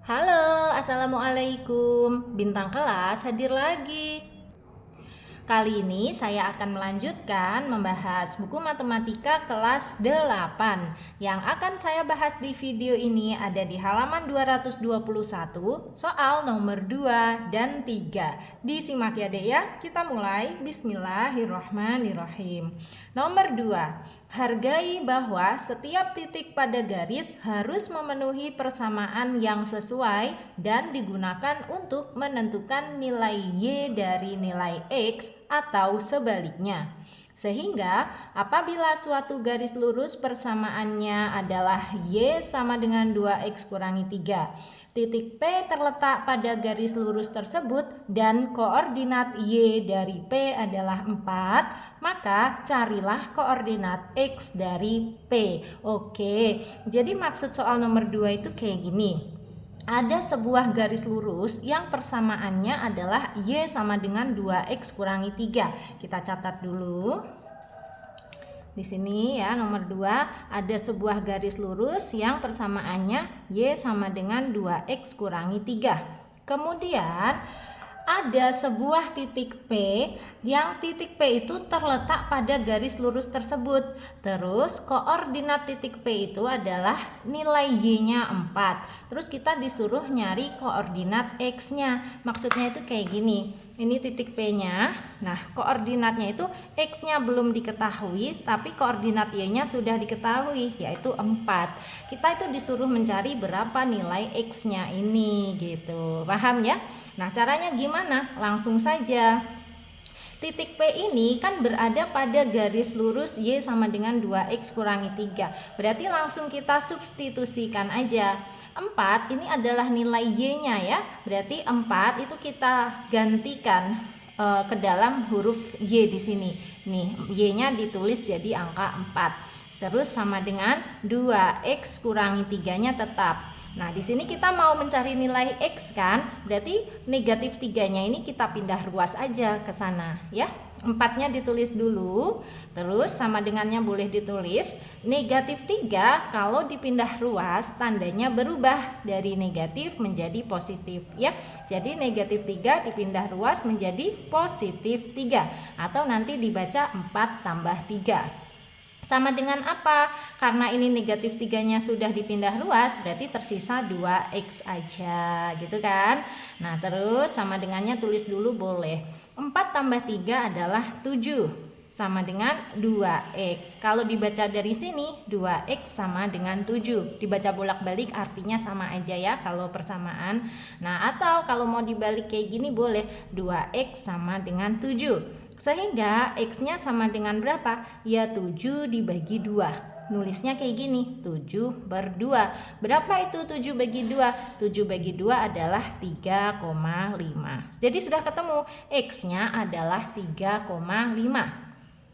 Halo, assalamualaikum. Bintang kelas hadir lagi. Kali ini saya akan melanjutkan membahas buku matematika kelas 8. Yang akan saya bahas di video ini ada di halaman 221, soal nomor 2 dan 3. Disimak ya Dek ya. Kita mulai. Bismillahirrahmanirrahim. Nomor 2. Hargai bahwa setiap titik pada garis harus memenuhi persamaan yang sesuai dan digunakan untuk menentukan nilai Y dari nilai X atau sebaliknya. Sehingga apabila suatu garis lurus persamaannya adalah Y sama dengan 2X kurangi 3, titik P terletak pada garis lurus tersebut dan koordinat Y dari P adalah 4, maka carilah koordinat X dari P. Oke, jadi maksud soal nomor 2 itu kayak gini. Ada sebuah garis lurus yang persamaannya adalah Y sama dengan 2X kurangi 3. Kita catat dulu. Di sini ya nomor 2 ada sebuah garis lurus yang persamaannya Y sama dengan 2X kurangi 3. Kemudian ada sebuah titik P yang titik P itu terletak pada garis lurus tersebut. Terus koordinat titik P itu adalah nilai Y-nya 4. Terus kita disuruh nyari koordinat X-nya. Maksudnya itu kayak gini. Ini titik P-nya. Nah, koordinatnya itu X-nya belum diketahui, tapi koordinat Y-nya sudah diketahui, yaitu 4. Kita itu disuruh mencari berapa nilai X-nya ini gitu. Paham ya? Nah, caranya gimana? Langsung saja. Titik P ini kan berada pada garis lurus Y sama dengan 2X kurangi 3. Berarti langsung kita substitusikan aja. 4 ini adalah nilai Y-nya ya. Berarti 4 itu kita gantikan ke dalam huruf Y di sini. Nih, Y-nya ditulis jadi angka 4. Terus sama dengan 2X kurangi 3-nya tetap. Nah, di sini kita mau mencari nilai X kan, berarti negatif 3-nya ini kita pindah ruas aja ke sana ya. 4-nya ditulis dulu, terus sama dengannya boleh ditulis. Negatif 3 kalau dipindah ruas tandanya berubah dari negatif menjadi positif ya. Jadi negatif 3 dipindah ruas menjadi positif 3, atau nanti dibaca 4 tambah 3. Sama dengan apa? Karena ini negatif 3-nya sudah dipindah ruas, berarti tersisa 2X aja gitu kan. Nah, terus sama dengannya tulis dulu boleh. 4 tambah 3 adalah 7, sama dengan 2X. Kalau dibaca dari sini 2X sama dengan 7. Dibaca bolak-balik artinya sama aja ya kalau persamaan. Nah, atau kalau mau dibalik kayak gini boleh, 2X sama dengan 7. Sehingga X-nya sama dengan berapa? Ya 7 dibagi 2. Nulisnya kayak gini, 7/2. Berapa itu 7 bagi 2? 7 bagi 2 adalah 3,5. Jadi sudah ketemu, X-nya adalah 3,5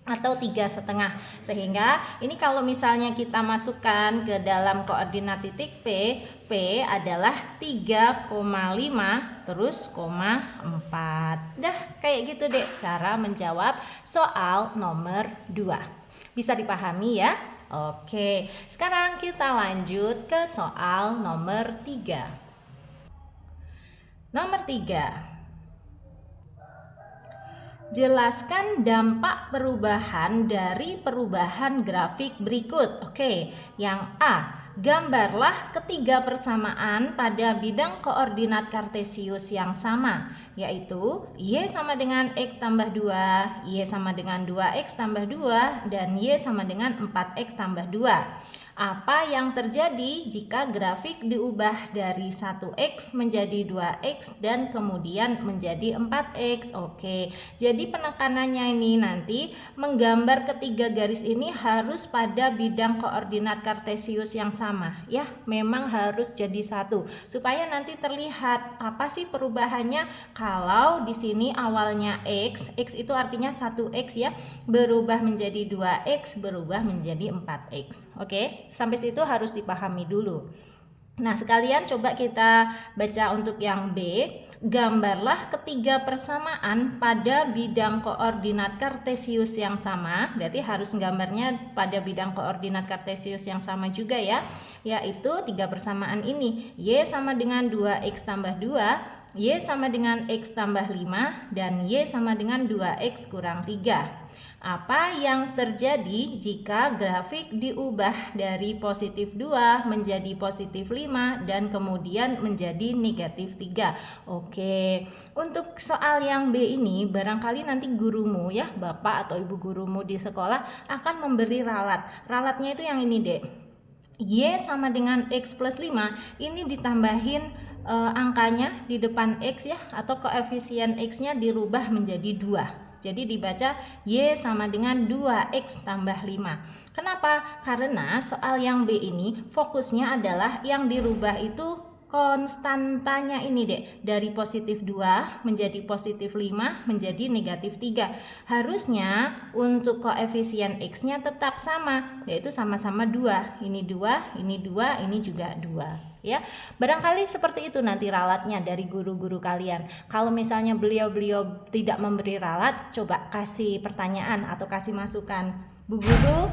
atau 3,5. Sehingga ini kalau misalnya kita masukkan ke dalam koordinat titik P, P adalah 3,5 terus 4. Dah kayak gitu deh cara menjawab soal nomor 2. Bisa dipahami ya? Oke, sekarang kita lanjut ke soal nomor 3. Nomor 3. Jelaskan dampak perubahan dari perubahan grafik berikut. Oke, yang A, gambarlah ketiga persamaan pada bidang koordinat kartesius yang sama, yaitu Y sama dengan X tambah 2, Y sama dengan 2X tambah 2, dan Y sama dengan 4X tambah 2. Apa yang terjadi jika grafik diubah dari 1X menjadi 2X dan kemudian menjadi 4X? Oke, jadi penekanannya ini nanti menggambar ketiga garis ini harus pada bidang koordinat kartesius yang sama ya. Memang harus jadi satu supaya nanti terlihat apa sih perubahannya. Kalau di sini awalnya X, X itu artinya 1X ya, berubah menjadi 2X, berubah menjadi 4X. Oke, sampai situ harus dipahami dulu. Nah, sekalian coba kita baca untuk yang B. Gambarlah ketiga persamaan pada bidang koordinat kartesius yang sama. Berarti harus gambarnya pada bidang koordinat kartesius yang sama juga ya. Yaitu tiga persamaan ini. Y sama dengan 2x tambah 2, Y sama dengan x tambah 5, dan Y sama dengan 2x kurang 3. Apa yang terjadi jika grafik diubah dari positif 2 menjadi positif 5 dan kemudian menjadi negatif 3? Oke, untuk soal yang B ini barangkali nanti gurumu ya, bapak atau ibu gurumu di sekolah akan memberi ralat. Ralatnya itu yang ini dek. Y sama dengan X plus 5 ini ditambahin angkanya di depan X ya, atau koefisien X-nya dirubah menjadi 2. Jadi dibaca Y sama dengan 2X tambah 5. Kenapa? Karena soal yang B ini fokusnya adalah yang dirubah itu konstantanya ini dek, dari positif 2 menjadi positif 5 menjadi negatif 3. Harusnya untuk koefisien X-nya tetap sama, yaitu sama-sama 2. Ini 2, ini 2, ini juga 2. Ya, barangkali seperti itu nanti ralatnya dari guru-guru kalian. Kalau misalnya beliau-beliau tidak memberi ralat, coba kasih pertanyaan atau kasih masukan, Bu Guru.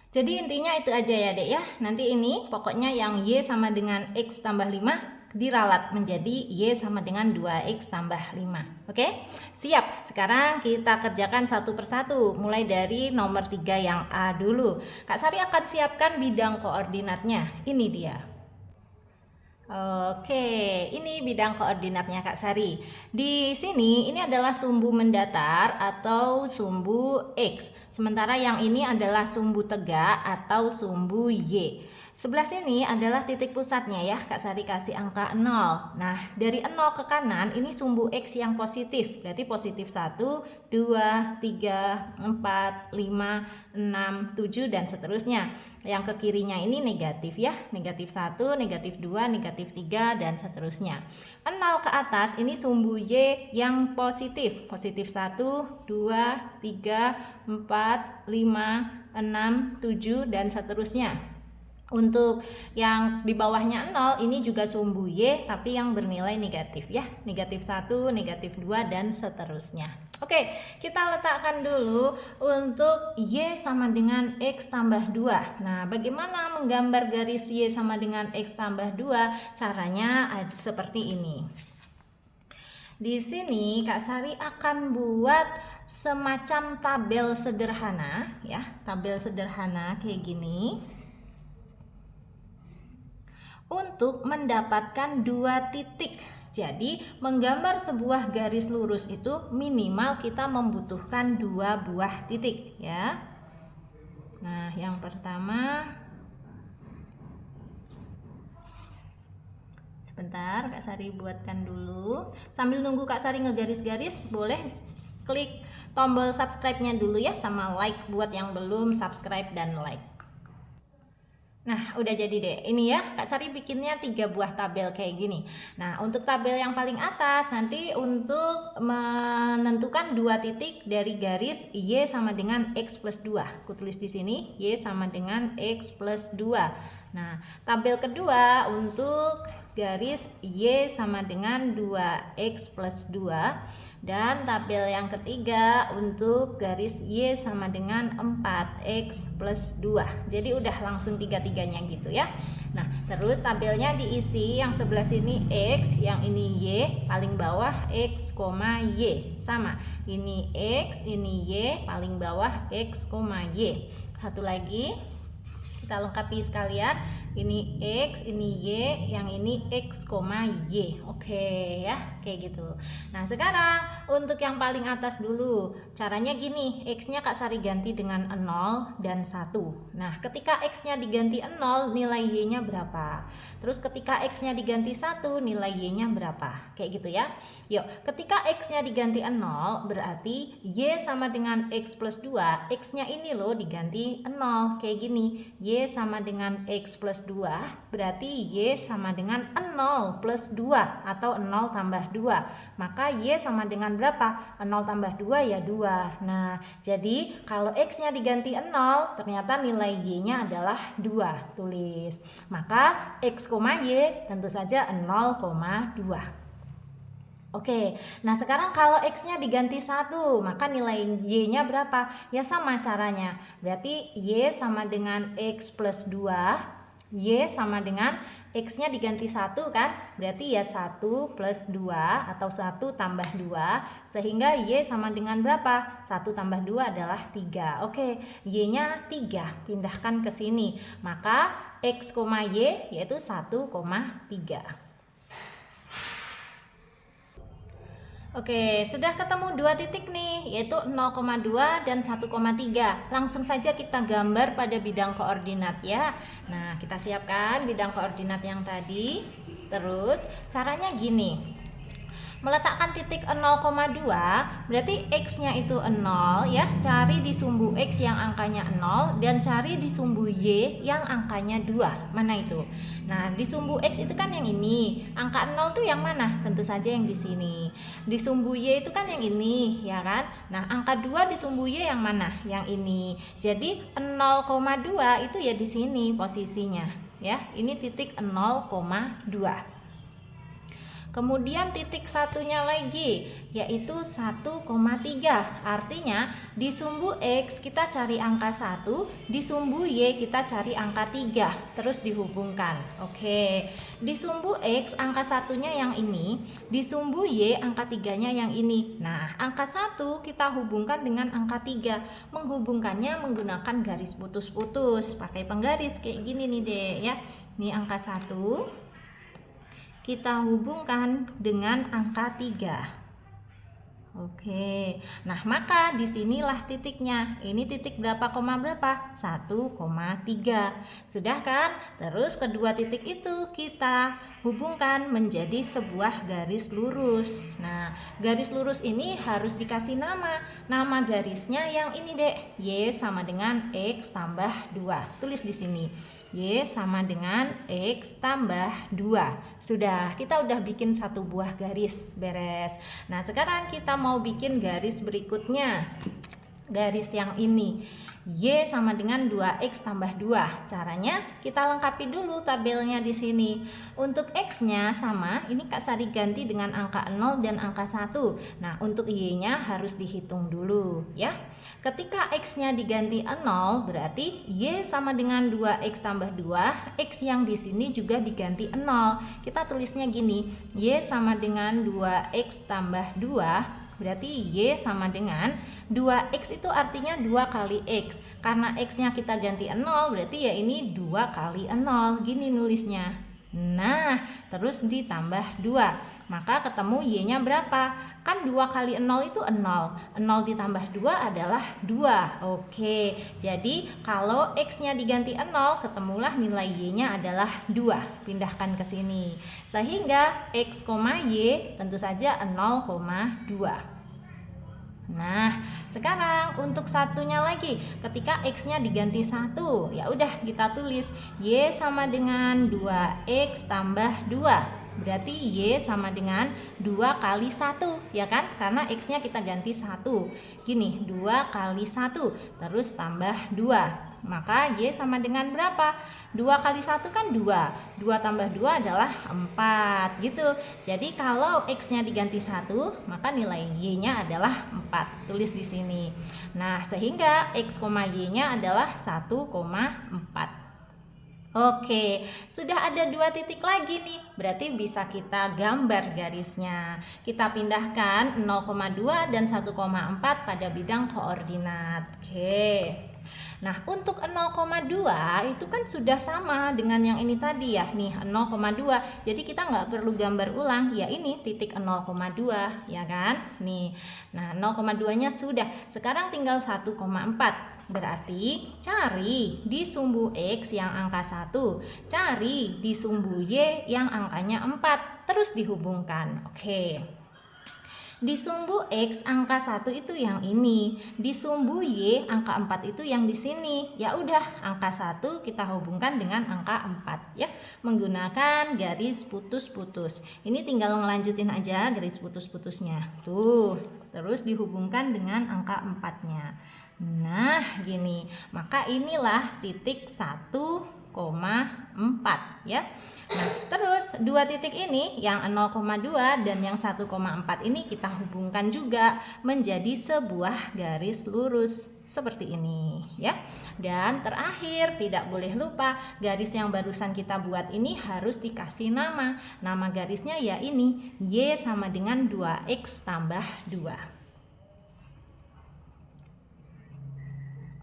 Jadi intinya itu aja ya dek ya. Nanti ini pokoknya yang Y sama dengan X tambah 5 diralat menjadi Y sama dengan 2X tambah 5. Oke? Siap. Sekarang kita kerjakan satu persatu. Mulai dari nomor 3 yang A dulu. Kak Sari akan siapkan bidang koordinatnya. Ini dia. Oke, ini bidang koordinatnya Kak Sari. Di sini ini adalah sumbu mendatar atau sumbu X. Sementara yang ini adalah sumbu tegak atau sumbu Y. Sebelah sini adalah titik pusatnya ya, Kak Sari kasih angka 0. Nah, dari 0 ke kanan ini sumbu X yang positif. Berarti positif 1, 2, 3, 4, 5, 6, 7 dan seterusnya. Yang ke kirinya ini negatif ya. Negatif 1, negatif 2, negatif 3 dan seterusnya. 0 ke atas ini sumbu Y yang positif. Positif 1, 2, 3, 4, 5, 6, 7 dan seterusnya. Untuk yang di bawahnya 0 ini juga sumbu Y tapi yang bernilai negatif ya. Negatif 1, negatif 2 dan seterusnya. Oke, kita letakkan dulu untuk Y sama dengan X tambah 2. Nah, bagaimana menggambar garis Y sama dengan X tambah 2? Caranya seperti ini. Di sini Kak Sari akan buat semacam tabel sederhana ya. Tabel sederhana kayak gini. Untuk mendapatkan 2 titik. Jadi menggambar sebuah garis lurus itu minimal kita membutuhkan 2 buah titik ya. Nah, yang pertama, sebentar Kak Sari buatkan dulu. Sambil nunggu Kak Sari ngegaris-garis, boleh klik tombol subscribe-nya dulu ya, sama like buat yang belum subscribe dan like. Nah, udah jadi deh. Ini ya, Kak Sari bikinnya 3 buah tabel kayak gini. Nah, untuk tabel yang paling atas nanti untuk menentukan 2 titik dari garis Y sama dengan X plus 2. Aku tulis di sini Y sama dengan X plus 2. Nah, tabel kedua untuk garis Y sama dengan 2X plus 2. Dan tabel yang ketiga untuk garis Y sama dengan 4X plus 2. Jadi udah langsung tiga-tiganya gitu ya. Nah, terus tabelnya diisi yang sebelah sini X, yang ini Y, paling bawah X, Y. Sama, ini X, ini Y, paling bawah X, Y. Satu lagi, kita lengkapi sekalian. Ini X, ini Y, yang ini X, Y. Oke ya, kayak gitu. Nah, sekarang untuk yang paling atas dulu. Caranya gini, X-nya Kak Sari ganti dengan 0 dan 1. Nah, ketika X-nya diganti 0, nilai Y-nya berapa? Terus ketika X-nya diganti 1, nilai Y-nya berapa? Kayak gitu ya. Yuk, ketika X-nya diganti 0, berarti Y sama dengan X plus 2. X-nya ini loh diganti 0, kayak gini. Y sama dengan X plus plus 2, berarti Y sama dengan 0 plus 2 atau 0 tambah 2. Maka Y sama dengan berapa? 0 tambah 2 ya 2. Nah, jadi kalau X-nya diganti 0, ternyata nilai Y-nya adalah 2. Tulis. Maka X, Y tentu saja 0,2. Oke, nah sekarang kalau X-nya diganti 1, maka nilai Y-nya berapa? Ya sama caranya. Berarti Y sama dengan X plus 2, Y sama dengan X-nya diganti 1 kan? Berarti ya 1 plus 2 atau 1 tambah 2, sehingga Y sama dengan berapa? 1 tambah 2 adalah 3. Oke, Y-nya 3, pindahkan ke sini. Maka X, Y yaitu 1,3. Oke, sudah ketemu dua titik nih, yaitu 0,2 dan 1,3. Langsung saja kita gambar pada bidang koordinat ya. Nah, kita siapkan bidang koordinat yang tadi. Terus, caranya gini. Meletakkan titik 0,2, berarti X-nya itu 0 ya. Cari di sumbu X yang angkanya 0 dan cari di sumbu Y yang angkanya 2. Mana itu? Nah, di sumbu X itu kan yang ini. Angka 0 tuh yang mana? Tentu saja yang di sini. Di sumbu Y itu kan yang ini, ya kan? Nah, angka 2 di sumbu Y yang mana? Yang ini. Jadi 0,2 itu ya di sini posisinya, ya. Ini titik 0,2. Kemudian titik satunya lagi, yaitu 1,3. Artinya di sumbu X kita cari angka 1, di sumbu Y kita cari angka 3, terus dihubungkan. Oke, di sumbu X angka satunya yang ini, di sumbu Y angka 3-nya yang ini. Nah, angka 1 kita hubungkan dengan angka 3. Menghubungkannya menggunakan garis putus-putus, pakai penggaris kayak gini nih deh ya. Ini angka 1 kita hubungkan dengan angka 3. Oke, nah maka disinilah titiknya. Ini titik berapa koma berapa? 1,3. Sudah kan? Terus kedua titik itu kita hubungkan menjadi sebuah garis lurus. Nah, garis lurus ini harus dikasih nama. Nama garisnya yang ini dek, Y sama dengan X tambah 2. Tulis di sini. Y sama dengan X tambah 2. Sudah, kita udah bikin satu buah garis, beres. Nah, sekarang kita mau bikin garis berikutnya. Garis yang ini. Y sama dengan 2X tambah 2. Caranya kita lengkapi dulu tabelnya di sini. Untuk X-nya sama, ini Kak Sari ganti dengan angka 0 dan angka 1. Nah, untuk Y-nya harus dihitung dulu ya. Ketika X-nya diganti 0, berarti Y sama dengan 2X tambah 2. X yang di sini juga diganti 0. Kita tulisnya gini, Y sama dengan 2X tambah 2. Berarti Y sama dengan 2X itu artinya 2 kali X. Karena X-nya kita ganti 0, berarti ya ini 2 kali 0. Gini nulisnya. Nah, terus ditambah 2. Maka ketemu Y-nya berapa? Kan 2 kali 0 itu 0. 0 ditambah 2 adalah 2. Oke, jadi kalau X-nya diganti 0, ketemulah nilai Y-nya adalah 2. Pindahkan ke sini. Sehingga X, Y tentu saja 0,2. Nah, sekarang untuk satunya lagi, ketika X-nya diganti 1, ya udah kita tulis Y sama dengan 2X tambah 2. Berarti Y sama dengan 2 kali 1, ya kan? Karena X-nya kita ganti 1. Gini, 2 kali 1, terus tambah 2. Maka Y sama dengan berapa? 2 kali 1 kan 2. 2 tambah 2 adalah 4 gitu. Jadi kalau X-nya diganti 1, maka nilai Y-nya adalah 4. Tulis di sini. Nah, sehingga X, Y-nya adalah 1,4. Oke, sudah ada 2 titik lagi nih. Berarti bisa kita gambar garisnya. Kita pindahkan 0,2 dan 1,4 pada bidang koordinat. Oke. Nah, untuk 0,2 itu kan sudah sama dengan yang ini tadi ya. Nih, 0,2. Jadi kita nggak perlu gambar ulang. Ya ini titik 0,2, ya kan? Nih. Nah, 0,2-nya sudah. Sekarang tinggal 1,4. Berarti cari di sumbu X yang angka 1, cari di sumbu Y yang angkanya 4, terus dihubungkan. Oke. Di sumbu X angka 1 itu yang ini, di sumbu Y angka 4 itu yang di sini. Ya udah, angka 1 kita hubungkan dengan angka 4 ya, menggunakan garis putus-putus. Ini tinggal ngelanjutin aja garis putus-putusnya. Tuh, terus dihubungkan dengan angka 4-nya. Nah, gini. Maka inilah titik 1,4 ya. Nah, terus dua titik ini yang 0,2 dan yang 1,4 ini kita hubungkan juga menjadi sebuah garis lurus seperti ini ya. Dan terakhir, tidak boleh lupa garis yang barusan kita buat ini harus dikasih nama. Nama garisnya ya ini, Y sama dengan 2X tambah 2.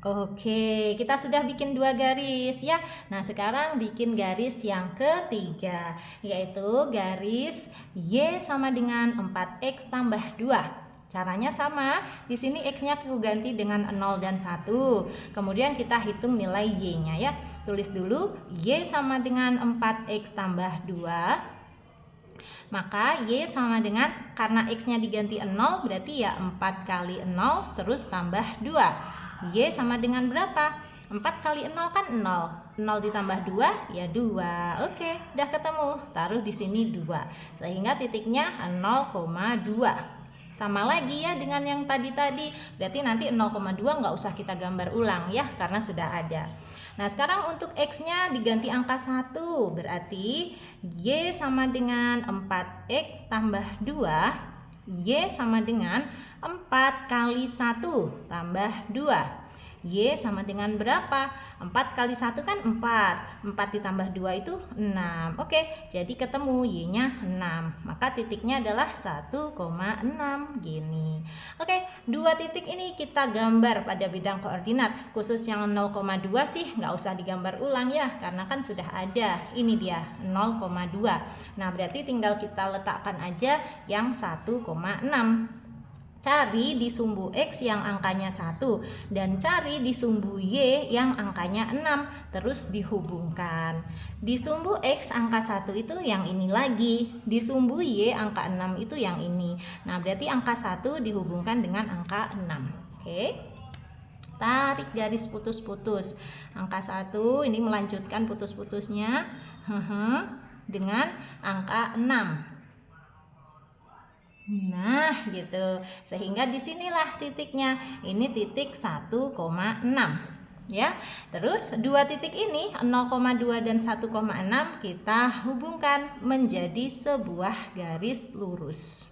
Oke, kita sudah bikin dua garis ya. Nah, sekarang bikin garis yang ketiga, yaitu garis Y sama dengan 4X tambah 2. Caranya sama, di sini X-nya aku ganti dengan 0 dan 1. Kemudian kita hitung nilai Y-nya ya. Tulis dulu, Y sama dengan 4X tambah 2. Maka Y sama dengan, karena X-nya diganti 0, berarti ya 4 kali 0 terus tambah 2. Y sama dengan berapa? 4 kali 0 kan 0. 0 ditambah 2 ya 2. Oke, udah ketemu. Taruh di sini 2. Sehingga titiknya 0,2. Sama lagi ya dengan yang tadi-tadi. Berarti nanti 0,2 nggak usah kita gambar ulang ya, karena sudah ada. Nah, sekarang untuk X-nya diganti angka 1. Berarti Y sama dengan 4X tambah 2. Y sama dengan 4 kali 1 tambah 2. Y sama dengan berapa? 4 kali 1 kan 4. 4 ditambah 2 itu 6. Oke, jadi ketemu Y-nya 6. Maka titiknya adalah 1,6 gini. Oke, dua titik ini kita gambar pada bidang koordinat. Khusus yang 0,2 sih nggak usah digambar ulang ya, karena kan sudah ada. Ini dia 0,2. Nah, berarti tinggal kita letakkan aja yang 1,6. Cari di sumbu X yang angkanya 1 dan cari di sumbu Y yang angkanya 6, terus dihubungkan. Di sumbu X angka 1 itu yang ini lagi, di sumbu Y angka 6 itu yang ini. Nah, berarti angka 1 dihubungkan dengan angka 6. Oke. Tarik garis putus-putus. Angka 1 ini melanjutkan putus-putusnya dengan angka 6. Nah, gitu. Sehingga disinilah titiknya. Ini titik 1,6 ya. Terus dua titik ini 0,2 dan 1,6 kita hubungkan menjadi sebuah garis lurus.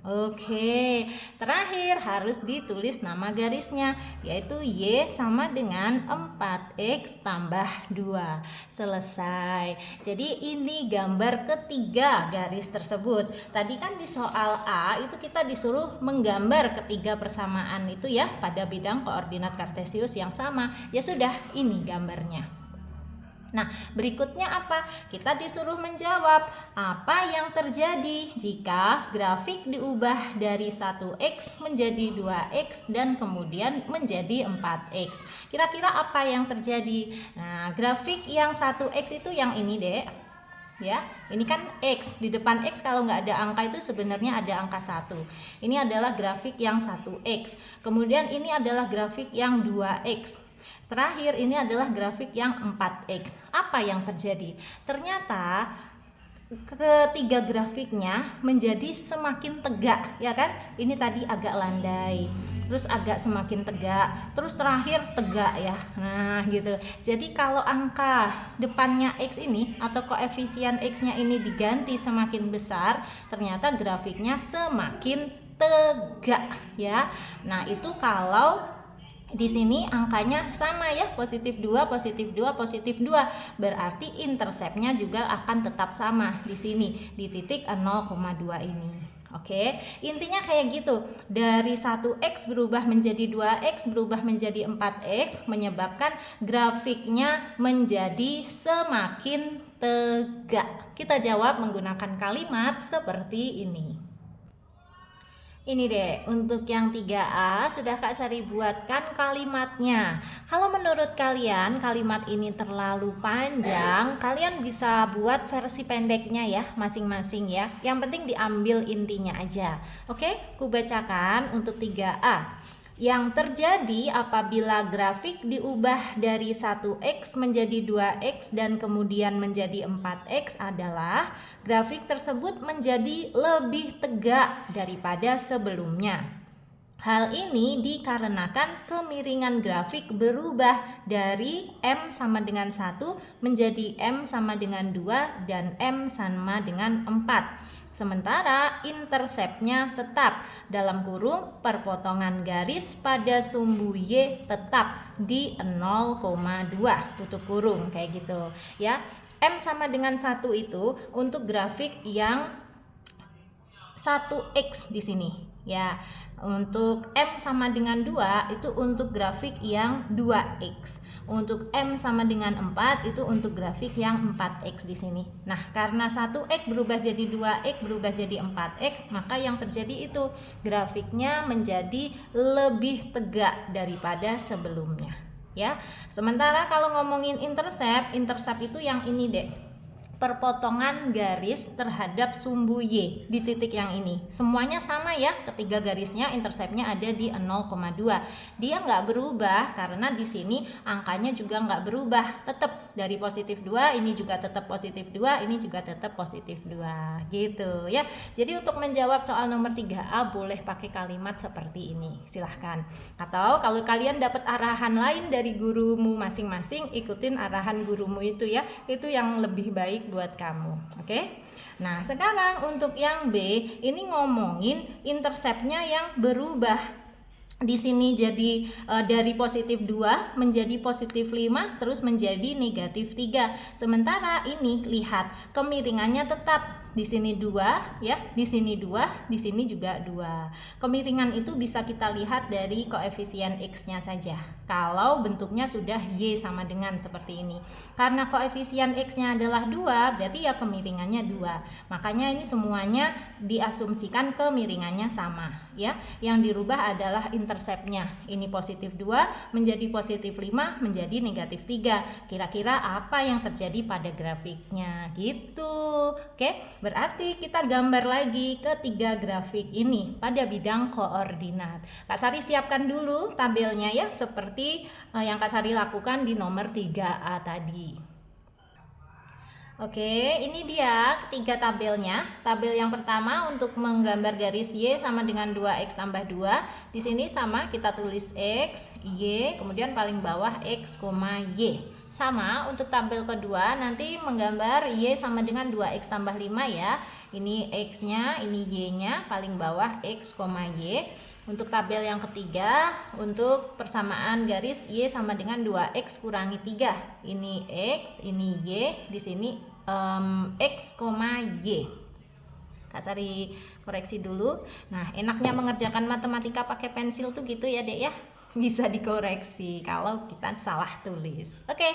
Oke, terakhir harus ditulis nama garisnya, yaitu Y sama dengan 4X tambah 2. Selesai. Jadi ini gambar ketiga garis tersebut. Tadi kan di soal A itu kita disuruh menggambar ketiga persamaan itu ya pada bidang koordinat kartesius yang sama. Ya sudah, ini gambarnya. Nah, berikutnya apa? Kita disuruh menjawab apa yang terjadi jika grafik diubah dari 1x menjadi 2x dan kemudian menjadi 4x. Kira-kira apa yang terjadi? Nah, grafik yang 1x itu yang ini, Dek. Ya, ini kan X. Di depan X kalau nggak ada angka itu sebenarnya ada angka 1. Ini adalah grafik yang 1x. Kemudian ini adalah grafik yang 2x. Terakhir ini adalah grafik yang 4x. Apa yang terjadi? Ternyata ketiga grafiknya menjadi semakin tegak, ya kan? Ini tadi agak landai, terus agak semakin tegak, terus terakhir tegak ya. Nah, gitu. Jadi kalau angka depannya x ini atau koefisien x-nya ini diganti semakin besar, ternyata grafiknya semakin tegak ya. Nah, itu kalau di sini angkanya sama ya, positif 2, positif 2, positif 2. Berarti interceptnya juga akan tetap sama di sini, di titik 0,2 ini. Oke, intinya kayak gitu. Dari 1x berubah menjadi 2x, berubah menjadi 4x, menyebabkan grafiknya menjadi semakin tegak. Kita jawab menggunakan kalimat seperti ini. Ini deh, untuk yang 3A sudah Kak Sari buatkan kalimatnya. Kalau menurut kalian kalimat ini terlalu panjang, kalian bisa buat versi pendeknya ya, masing-masing ya. Yang penting diambil intinya aja. Oke, ku bacakan untuk 3A. Yang terjadi apabila grafik diubah dari 1x menjadi 2x dan kemudian menjadi 4x adalah grafik tersebut menjadi lebih tegak daripada sebelumnya. Hal ini dikarenakan kemiringan grafik berubah dari M sama dengan 1 menjadi M sama dengan 2 dan M sama dengan 4. Sementara interseptnya tetap dalam kurung perpotongan garis pada sumbu Y tetap di 0,2 tutup kurung kayak gitu ya. M sama dengan 1 itu untuk grafik yang 1x di sini ya. Untuk M sama dengan 2 itu untuk grafik yang 2x. Untuk M sama dengan 4 itu untuk grafik yang 4x di sini. Nah, karena 1x berubah jadi 2x berubah jadi 4x, maka yang terjadi itu grafiknya menjadi lebih tegak daripada sebelumnya ya. Sementara kalau ngomongin intercept itu yang ini deh, perpotongan garis terhadap sumbu Y di titik yang ini. Semuanya sama ya, ketiga garisnya interceptnya ada di 0,2. Dia nggak berubah karena di sini angkanya juga nggak berubah. Tetap dari positif 2, ini juga tetap positif 2, ini juga tetap positif 2. Gitu ya. Jadi untuk menjawab soal nomor 3A boleh pakai kalimat seperti ini. Silahkan. Atau kalau kalian dapat arahan lain dari gurumu masing-masing, ikutin arahan gurumu itu ya. Itu yang lebih baik buat kamu. Oke. Nah, sekarang untuk yang B ini ngomongin interceptnya yang berubah. Di sini jadi dari positif 2 menjadi positif 5 terus menjadi negatif 3. Sementara ini lihat kemiringannya tetap di sini 2 ya, di sini 2, di sini juga 2. Kemiringan itu bisa kita lihat dari koefisien X-nya saja. Kalau bentuknya sudah Y sama dengan seperti ini. Karena koefisien X-nya adalah 2, berarti ya kemiringannya 2. Makanya ini semuanya diasumsikan kemiringannya sama ya. Yang dirubah adalah interceptnya. Ini positif 2 menjadi positif 5 menjadi negatif 3. Kira-kira apa yang terjadi pada grafiknya gitu. Oke, berarti kita gambar lagi ketiga grafik ini pada bidang koordinat. Kak Sari siapkan dulu tabelnya ya, seperti yang Kak Sari lakukan di nomor 3A tadi. Oke, ini dia ketiga tabelnya. Tabel yang pertama untuk menggambar garis Y sama dengan 2x tambah 2. Di sini sama, kita tulis X, Y, kemudian paling bawah X, Y. Sama untuk tabel kedua nanti menggambar Y sama dengan 2x tambah 5 ya. Ini X-nya, ini Y-nya, paling bawah X, Y. Untuk tabel yang ketiga, untuk persamaan garis Y sama dengan 2x kurangi 3. Ini X, ini Y, di sini X, Y. Kak Sari koreksi dulu. Nah, enaknya mengerjakan matematika pakai pensil tuh gitu ya, Dek ya. Bisa dikoreksi kalau kita salah tulis. Oke,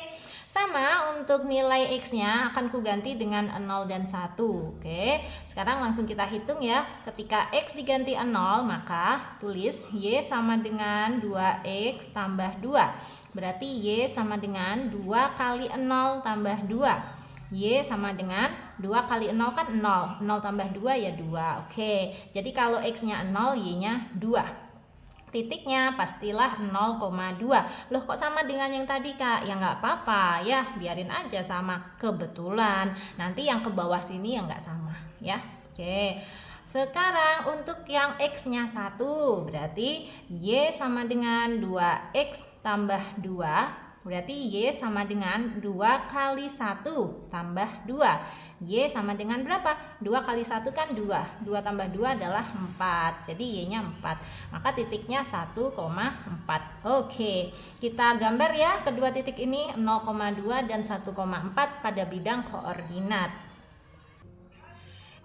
sama untuk nilai X-nya akan kuganti dengan 0 dan 1. Oke, sekarang langsung kita hitung ya. Ketika X diganti 0, maka tulis Y sama dengan 2X tambah 2. Berarti Y sama dengan 2 kali 0 tambah 2. Y sama dengan 2 kali 0 kan 0. 0 tambah 2 ya 2. Oke, jadi kalau X-nya 0, Y-nya 2. Titiknya pastilah 0,2. Loh kok sama dengan yang tadi Kak? Ya nggak apa-apa ya, biarin aja sama, kebetulan. Nanti yang ke bawah sini ya nggak sama ya. Oke, sekarang untuk yang X-nya 1, berarti Y sama dengan 2X tambah 2. Berarti Y sama dengan 2 kali 1 tambah 2. Y sama dengan berapa? 2 kali 1 kan 2. 2 tambah 2 adalah 4. Jadi Y-nya 4. Maka titiknya 1,4. Oke, kita gambar ya kedua titik ini 0,2 dan 1,4 pada bidang koordinat.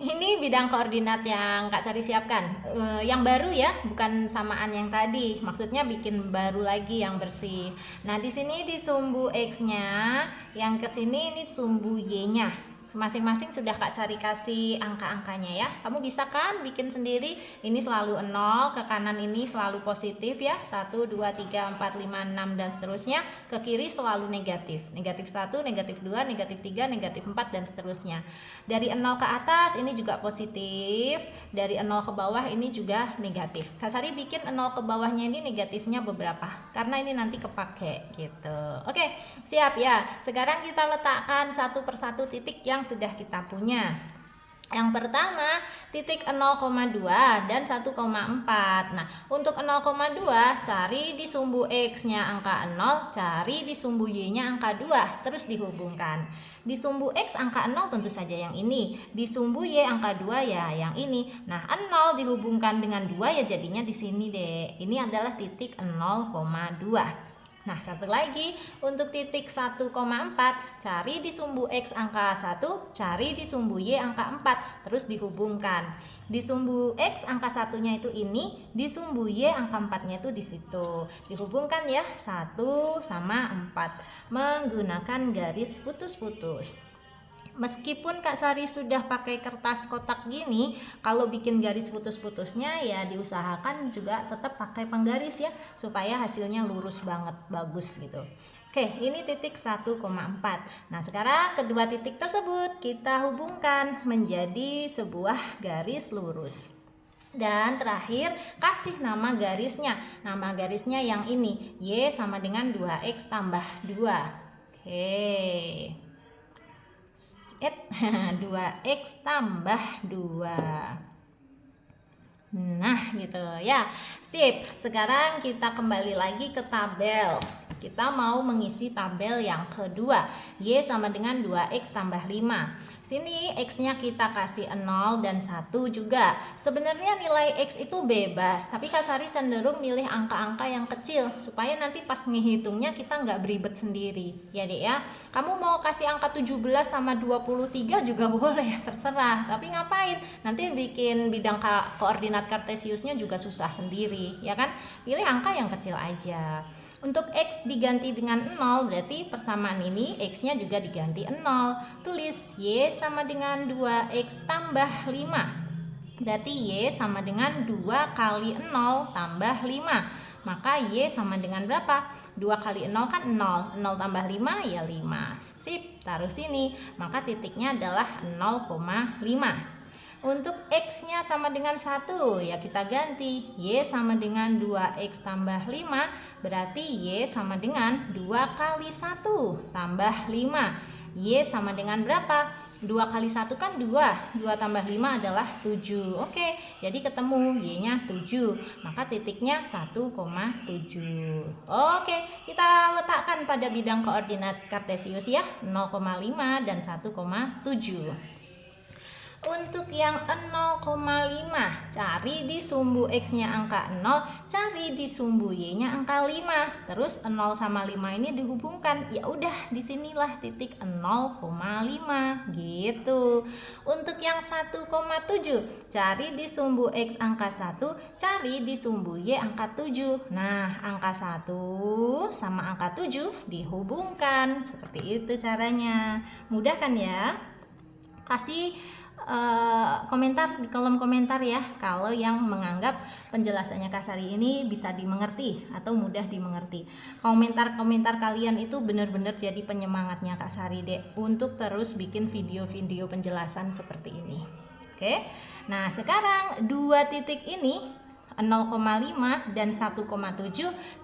Ini bidang koordinat yang Kak Sari siapkan, yang baru ya, bukan samaan yang tadi. Maksudnya bikin baru lagi yang bersih. Nah, di sini di sumbu X-nya, yang ke sini ini sumbu Y-nya. Masing-masing sudah Kak Sari kasih angka-angkanya ya. Kamu bisa kan bikin sendiri. Ini selalu 0, ke kanan ini selalu positif ya. 1, 2, 3, 4, 5, 6 dan seterusnya. Ke kiri selalu negatif. Negatif 1, negatif 2, negatif 3, negatif 4 dan seterusnya. Dari 0 ke atas ini juga positif. Dari 0 ke bawah ini juga negatif. Kak Sari bikin 0 ke bawahnya ini negatifnya beberapa. Karena ini nanti kepake gitu. Oke, siap ya. Sekarang kita letakkan satu persatu titik yang sudah kita punya. Yang pertama, titik 0,2 dan 1,4. Nah, untuk 0,2 cari di sumbu X-nya angka 0, cari di sumbu Y-nya angka 2, terus dihubungkan. Di sumbu X angka 0 tentu saja yang ini, di sumbu Y angka 2 ya yang ini. Nah, 0 dihubungkan dengan 2 ya jadinya di sini deh. Ini adalah titik 0,2. Nah, satu lagi untuk titik 1,4, cari di sumbu X angka 1, cari di sumbu Y angka 4, terus dihubungkan. Di sumbu X angka 1-nya itu ini, di sumbu Y angka 4-nya itu di situ. Dihubungkan ya, 1 sama 4 menggunakan garis putus-putus. Meskipun Kak Sari sudah pakai kertas kotak gini, kalau bikin garis putus-putusnya ya diusahakan juga tetap pakai penggaris ya, supaya hasilnya lurus banget, bagus gitu. Oke, ini titik 1,4. Nah, sekarang kedua titik tersebut kita hubungkan menjadi sebuah garis lurus. Dan terakhir kasih nama garisnya. Nama garisnya yang ini, Y sama dengan 2X tambah 2. Oke. 2X tambah 2. Nah gitu ya. Sip. Sekarang kita kembali lagi ke tabel. Kita mau mengisi tabel yang kedua. Y sama dengan 2X tambah 5. Sini X-nya kita kasih 0 dan 1 juga. Sebenarnya nilai X itu bebas, tapi Kak Sari cenderung milih angka-angka yang kecil supaya nanti pas ngehitungnya kita nggak beribet sendiri. Ya Dek ya. Kamu mau kasih angka 17 sama 23 juga boleh, terserah. Tapi ngapain? Nanti bikin bidang koordinat kartesiusnya juga susah sendiri, ya kan? Pilih angka yang kecil aja. Untuk X diganti dengan 0, berarti persamaan ini X-nya juga diganti 0. Tulis Y sama dengan 2X tambah 5. Berarti Y sama dengan 2 kali 0 tambah 5. Maka Y sama dengan berapa? 2 kali 0 kan 0. 0 tambah 5 ya 5. Sip, taruh sini. Maka titiknya adalah 0,5. Untuk X-nya sama dengan 1, ya kita ganti. Y sama dengan 2X tambah 5, berarti Y sama dengan 2 kali 1 tambah 5. Y sama dengan berapa? 2 kali 1 kan 2. 2 tambah 5 adalah 7. Oke, jadi ketemu Y-nya 7. Maka titiknya 1,7. Oke, kita letakkan pada bidang koordinat kartesius ya. 0,5 dan 1,7. Untuk yang 0,5, cari di sumbu X-nya angka 0, cari di sumbu Y-nya angka 5. Terus 0 sama 5 ini dihubungkan. Ya udah, disinilah titik 0,5 gitu. Untuk yang 1,7, cari di sumbu X angka 1, cari di sumbu Y angka 7. Nah, angka 1 sama angka 7 dihubungkan. Seperti itu caranya. Mudah kan ya? Kasih komentar di kolom komentar ya kalau yang menganggap penjelasannya Kak Sari ini bisa dimengerti atau mudah dimengerti. Komentar-komentar kalian itu benar-benar jadi penyemangatnya Kak Sari deh untuk terus bikin video-video penjelasan seperti ini. Oke. Nah, sekarang dua titik ini 0,5 dan 1,7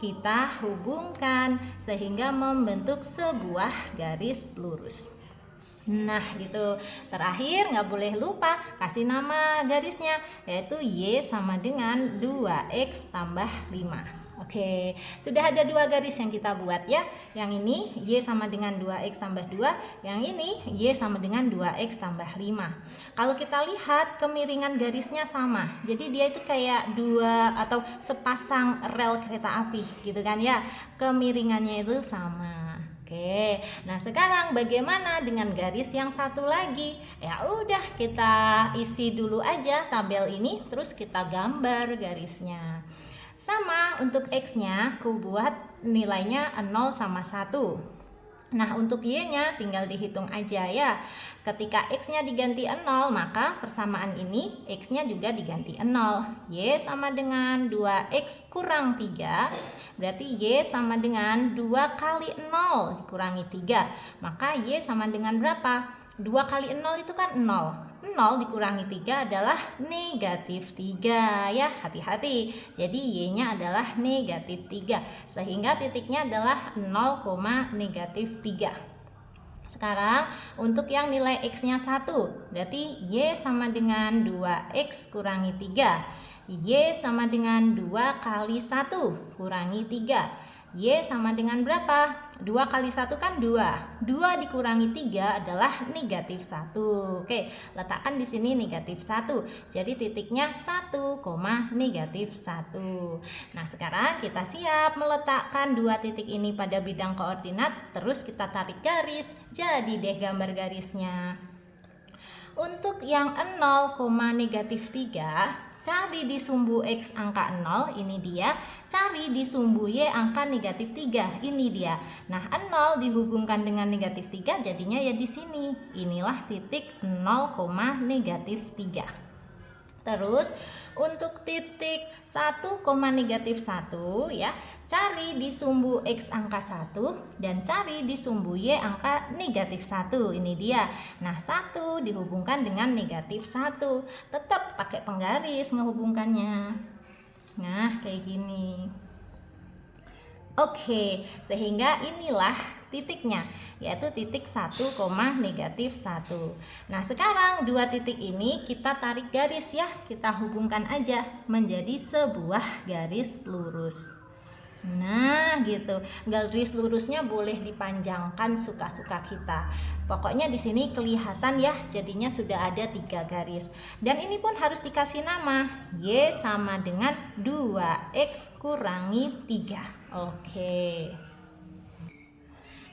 kita hubungkan sehingga membentuk sebuah garis lurus. Nah gitu. Terakhir nggak boleh lupa kasih nama garisnya, yaitu Y sama dengan 2X tambah 5. Oke, sudah ada dua garis yang kita buat ya. Yang ini Y sama dengan 2X tambah 2, yang ini Y sama dengan 2X tambah 5. Kalau kita lihat kemiringan garisnya sama, jadi dia itu kayak dua atau sepasang rel kereta api gitu kan ya. Kemiringannya itu sama. Oke, nah sekarang bagaimana dengan garis yang satu lagi? Ya udah, kita isi dulu aja tabel ini, terus kita gambar garisnya. Sama untuk X-nya, aku buat nilainya 0 sama 1. Nah, untuk Y-nya tinggal dihitung aja ya. Ketika X-nya diganti 0, maka persamaan ini X-nya juga diganti 0. Y sama dengan 2X kurang 3. Berarti Y sama dengan 2 kali 0 dikurangi 3. Maka Y sama dengan berapa? 2 kali 0 itu kan 0. 0 dikurangi 3 adalah negatif 3 ya, hati-hati. Jadi Y-nya adalah negatif 3, sehingga titiknya adalah 0, negatif 3. Sekarang untuk yang nilai X-nya 1, berarti Y sama dengan 2X kurangi 3. Y sama dengan 2 kali 1 kurangi 3. Y sama dengan berapa? 2 kali 1 kan 2. 2 dikurangi 3 adalah negatif 1. Oke, letakkan di sini negatif 1. Jadi titiknya 1, negatif 1. Nah, sekarang kita siap meletakkan dua titik ini pada bidang koordinat. Terus kita tarik garis. Jadi deh gambar garisnya. Untuk yang 0, negatif 3, cari di sumbu X angka 0, ini dia. Cari di sumbu Y angka negatif 3, ini dia. Nah, 0 dihubungkan dengan negatif 3, jadinya ya di sini. Inilah titik 0, negatif 3. Terus untuk titik 1, negatif 1 ya, cari di sumbu X angka 1 dan cari di sumbu Y angka negatif 1. Ini dia. Nah, 1 dihubungkan dengan negatif 1. Tetap pakai penggaris ngehubungkannya. Nah, kayak gini. Oke, sehingga inilah titiknya, yaitu titik 1, negatif 1. Nah, sekarang dua titik ini kita tarik garis ya, kita hubungkan aja menjadi sebuah garis lurus. Nah, gitu. Garis lurusnya boleh dipanjangkan suka-suka kita. Pokoknya di sini kelihatan ya, jadinya sudah ada 3 garis. Dan ini pun harus dikasih nama. Y sama dengan 2X kurangi 3. Oke.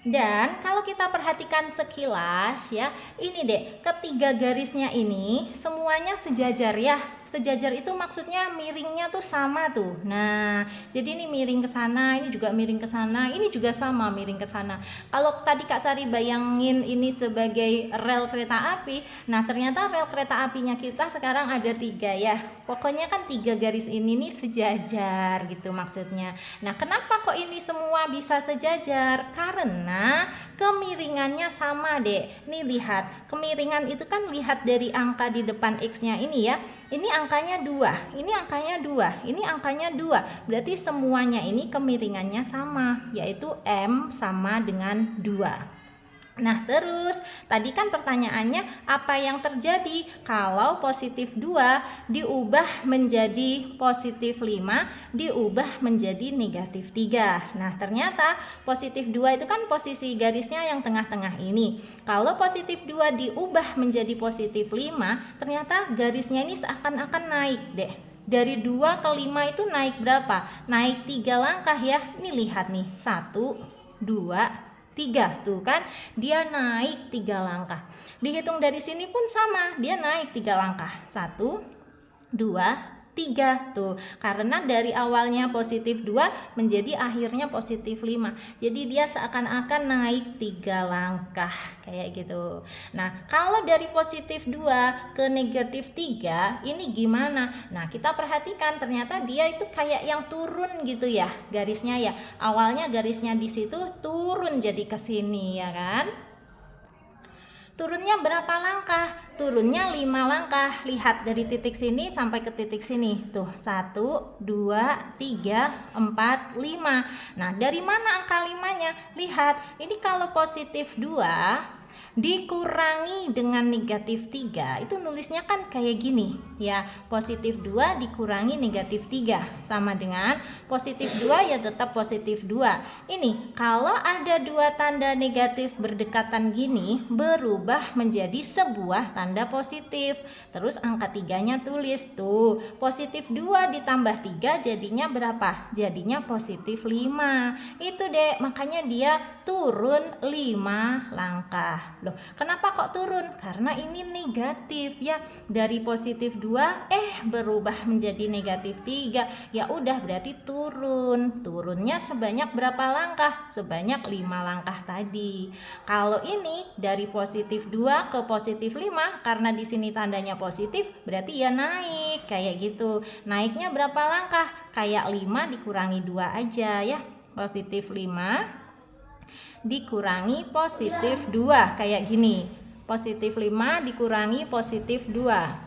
Dan kalau kita perhatikan sekilas ya, ini deh, ketiga garisnya ini semuanya sejajar ya. Sejajar itu maksudnya miringnya tuh sama tuh. Nah, jadi ini miring ke sana, ini juga miring ke sana, ini juga sama miring ke sana. Kalau tadi Kak Sari bayangin ini sebagai rel kereta api, nah ternyata rel kereta apinya kita sekarang ada 3 ya. Pokoknya kan 3 garis ini nih sejajar gitu maksudnya. Nah, kenapa kok ini semua bisa sejajar? Karena kemiringannya sama deh. Nih lihat, kemiringan itu kan lihat dari angka di depan X-nya ini ya. Ini angkanya 2, ini angkanya 2, ini angkanya 2. Berarti semuanya ini kemiringannya sama, yaitu M sama dengan 2. Nah, terus tadi kan pertanyaannya apa yang terjadi kalau positif 2 diubah menjadi positif 5 diubah menjadi negatif 3. Nah, ternyata positif 2 itu kan posisi garisnya yang tengah-tengah ini. Kalau positif 2 diubah menjadi positif 5, ternyata garisnya ini seakan-akan naik deh. Dari 2 ke 5 itu naik berapa? Naik 3 langkah ya. Ini lihat nih, 1, 2, 3 tuh kan, dia naik 3 langkah. Dihitung dari sini pun sama, dia naik 3 langkah. 1, 2, 3 tuh. Karena dari awalnya positif 2 menjadi akhirnya positif 5. Jadi dia seakan-akan naik 3 langkah kayak gitu. Nah, kalau dari positif 2 ke negatif 3 ini gimana? Nah, kita perhatikan ternyata dia itu kayak yang turun gitu ya garisnya ya. Awalnya garisnya di situ turun jadi ke sini ya kan? Turunnya berapa langkah? Turunnya 5 langkah. Lihat dari titik sini sampai ke titik sini. Tuh, 1, 2, 3, 4, 5. Nah, dari mana angka 5-nya? Lihat, ini kalau positif 2 dikurangi dengan negatif 3, itu nulisnya kan kayak gini ya, positif 2 dikurangi negatif 3 sama dengan positif 2 ya tetap positif 2. Ini kalau ada 2 tanda negatif berdekatan gini berubah menjadi sebuah tanda positif. Terus angka 3-nya tulis tuh, positif 2 ditambah 3 jadinya berapa? Jadinya positif 5. Itu deh, makanya dia turun 5 langkah. Loh, kenapa kok turun? Karena ini negatif ya. Dari positif 2 berubah menjadi negatif 3. Ya udah berarti turun. Turunnya sebanyak berapa langkah? Sebanyak 5 langkah tadi. Kalau ini dari positif 2 ke positif 5, karena di sini tandanya positif, berarti ya naik kayak gitu. Naiknya berapa langkah? Kayak 5 dikurangi 2 aja ya. Positif 5 dikurangi positif 2 kayak gini. Positif 5 dikurangi positif 2.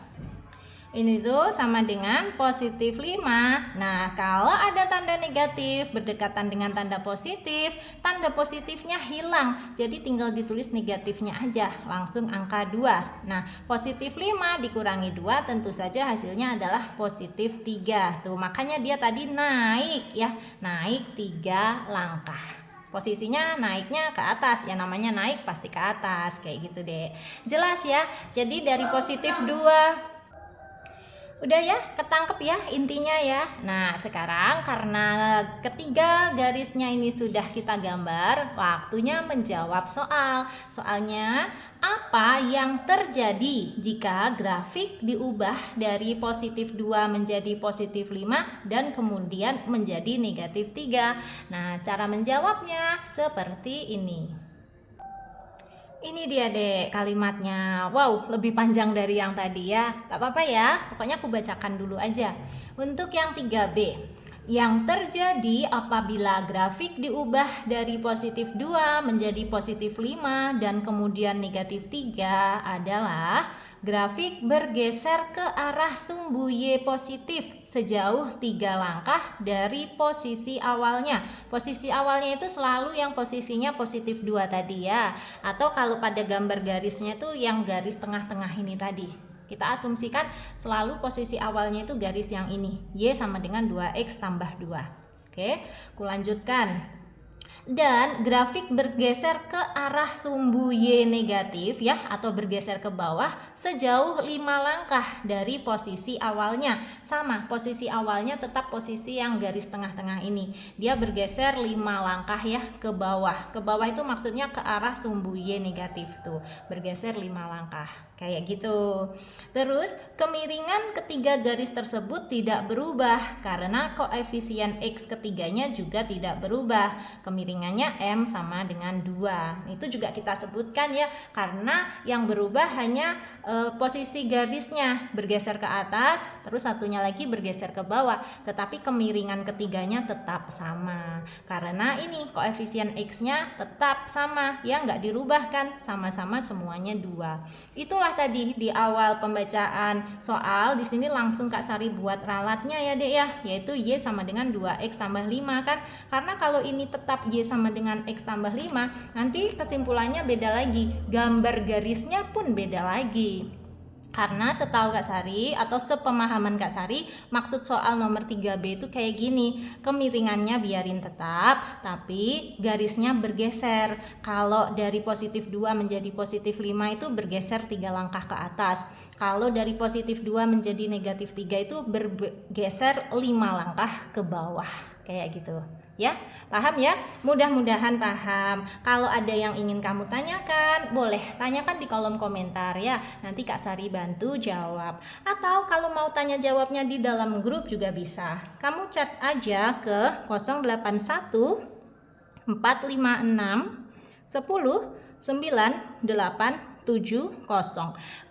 Ini tuh sama dengan positif 5. Nah, kalau ada tanda negatif berdekatan dengan tanda positif, tanda positifnya hilang. Jadi tinggal ditulis negatifnya aja, langsung angka 2. Nah, positif 5 dikurangi 2 tentu saja hasilnya adalah positif 3. Tuh, makanya dia tadi naik ya, naik 3 langkah. Posisinya naiknya ke atas, ya namanya naik pasti ke atas kayak gitu deh. Jelas ya. Jadi dari positif 2 udah ya, ketangkep ya intinya ya. Nah, sekarang karena ketiga garisnya ini sudah kita gambar, waktunya menjawab soal. Soalnya, apa yang terjadi jika grafik diubah dari positif 2 menjadi positif 5 dan kemudian menjadi negatif 3? Nah, cara menjawabnya seperti ini. Ini dia deh kalimatnya. Wow, lebih panjang dari yang tadi ya. Gak apa-apa ya, pokoknya aku bacakan dulu aja. Untuk yang 3B, yang terjadi apabila grafik diubah dari positif 2 menjadi positif 5 dan kemudian negatif 3 adalah grafik bergeser ke arah sumbu Y positif sejauh 3 langkah dari posisi awalnya. Posisi awalnya itu selalu yang posisinya positif 2 tadi ya. Atau kalau pada gambar garisnya itu yang garis tengah-tengah ini tadi. Kita asumsikan selalu posisi awalnya itu garis yang ini. Y sama dengan 2X tambah 2. Oke, aku lanjutkan. Dan grafik bergeser ke arah sumbu Y negatif ya, atau bergeser ke bawah sejauh 5 langkah dari posisi awalnya. Sama, posisi awalnya tetap posisi yang garis tengah-tengah ini. Dia bergeser 5 langkah ya ke bawah. Ke bawah itu maksudnya ke arah sumbu Y negatif tuh. Bergeser 5 langkah. Kayak gitu. Terus kemiringan ketiga garis tersebut tidak berubah karena koefisien X ketiganya juga tidak berubah. Kemiringannya M sama dengan 2. Itu juga kita sebutkan ya, karena yang berubah hanya posisi garisnya bergeser ke atas, terus satunya lagi bergeser ke bawah, tetapi kemiringan ketiganya tetap sama. Karena ini koefisien X-nya tetap sama ya, nggak dirubah kan, sama-sama semuanya 2. Itulah tadi di awal pembacaan soal. Di sini langsung Kak Sari buat ralatnya ya Dek ya, yaitu Y sama dengan 2X tambah 5 kan. Karena kalau ini tetap Y sama dengan X tambah 5, nanti kesimpulannya beda lagi, gambar garisnya pun beda lagi. Karena setahu Kak Sari atau sepemahaman Kak Sari, maksud soal nomor 3B itu kayak gini, kemiringannya biarin tetap tapi garisnya bergeser. Kalau dari positif 2 menjadi positif 5 itu bergeser 3 langkah ke atas. Kalau dari positif 2 menjadi negatif 3 itu bergeser 5 langkah ke bawah. Kayak gitu ya, paham ya? Mudah-mudahan paham. Kalau ada yang ingin kamu tanyakan, boleh tanyakan di kolom komentar ya. Nanti Kak Sari bantu jawab. Atau kalau mau tanya jawabnya di dalam grup juga bisa. Kamu chat aja ke 081 456 10 98 70.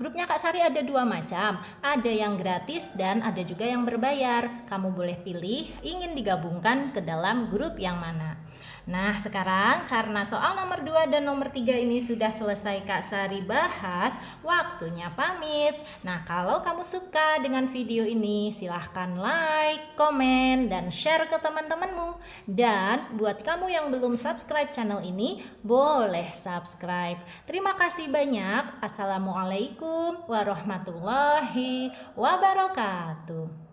Grupnya Kak Sari ada 2 macam, ada yang gratis dan ada juga yang berbayar. Kamu boleh pilih ingin digabungkan ke dalam grup yang mana. Nah, sekarang karena soal nomor 2 dan nomor 3 ini sudah selesai Kak Sari bahas, waktunya pamit. Nah, kalau kamu suka dengan video ini, silahkan like, komen, dan share ke teman-temanmu. Dan buat kamu yang belum subscribe channel ini, boleh subscribe. Terima kasih banyak. Assalamualaikum warahmatullahi wabarakatuh.